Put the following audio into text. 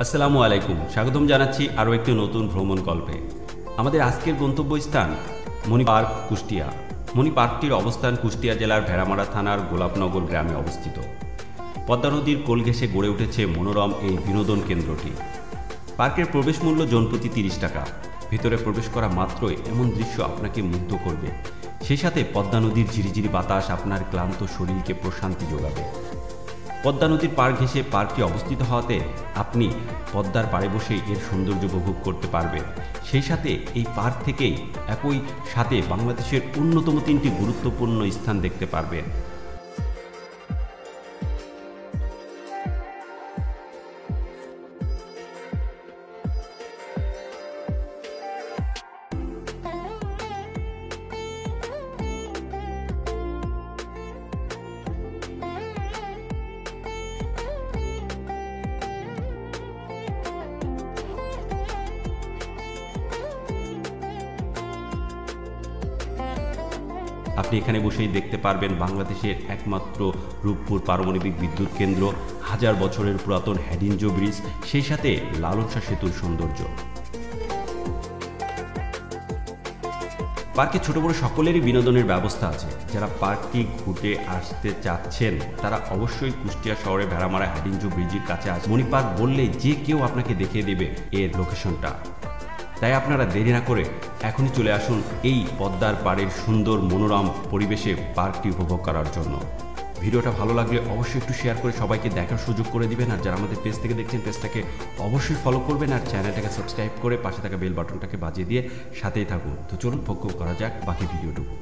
আসসালামু আলাইকুম, স্বাগতম জানাচ্ছি আরও একটি নতুন ভ্রমণ গল্পে। আমাদের আজকের গন্তব্যস্থান মণি পার্ক, কুষ্টিয়া। মণি পার্কটির অবস্থান কুষ্টিয়া জেলার ভেড়ামারা থানার গোলাপনগর গ্রামে অবস্থিত। পদ্মা নদীর কোল ঘেঁষে গড়ে উঠেছে মনোরম এই বিনোদন কেন্দ্রটি। পার্কের প্রবেশ মূল্য জনপ্রতি 30 টাকা। ভিতরে প্রবেশ করা মাত্রই এমন দৃশ্য আপনাকে মুগ্ধ করবে। সেই সাথে পদ্মা নদীর ঝিরিঝিরি বাতাস আপনার ক্লান্ত শরীরকে প্রশান্তি যোগাবে। পদ্মা নদীর পার ঘেঁষে পার্কটি অবস্থিত হওয়াতে আপনি পদ্মার পাড়ে বসে এর সৌন্দর্য উপভোগ করতে পারবেন। সেই সাথে এই পার্ক থেকেই একই সাথে বাংলাদেশের অন্যতম 3টি গুরুত্বপূর্ণ স্থান দেখতে পারবেন। আপনি এখানে বসেই দেখতে পারবেন বাংলাদেশের একমাত্র রূপপুর পারমাণবিক বিদ্যুৎ কেন্দ্র, 1000 বছরের পুরাতন হেডিঞ্জো ব্রিজ, সেই সাথে লালন শাহ সেতুর সৌন্দর্য। পার্কে ছোট বড় সকলেরই বিনোদনের ব্যবস্থা আছে। যারা পার্কটি ঘুরে আসতে চাচ্ছেন তারা অবশ্যই কুষ্টিয়া শহরে ভেড়ামারা হেডিঞ্জো ব্রিজের কাছে আসে। মণি পার্ক বললে যে কেউ আপনাকে দেখিয়ে দেবে এর লোকেশনটা। তাই আপনারা দেরি না করে এখনই চলে আসুন এই পদ্মার পাড়ের সুন্দর মনোরম পরিবেশে পার্কটি উপভোগ করার জন্য। ভিডিওটা ভালো লাগলে অবশ্যই একটু শেয়ার করে সবাইকে দেখার সুযোগ করে দিবেন। আর যারা আমাদের পেজ থেকে দেখছেন পেজটাকে অবশ্যই ফলো করবেন আর চ্যানেলটাকে সাবস্ক্রাইব করে পাশে থাকা বেল বাটনটাকে বাজিয়ে দিয়ে সাথেই থাকুন। তো চলুন উপভোগ করা যাক বাকি ভিডিওটুকু।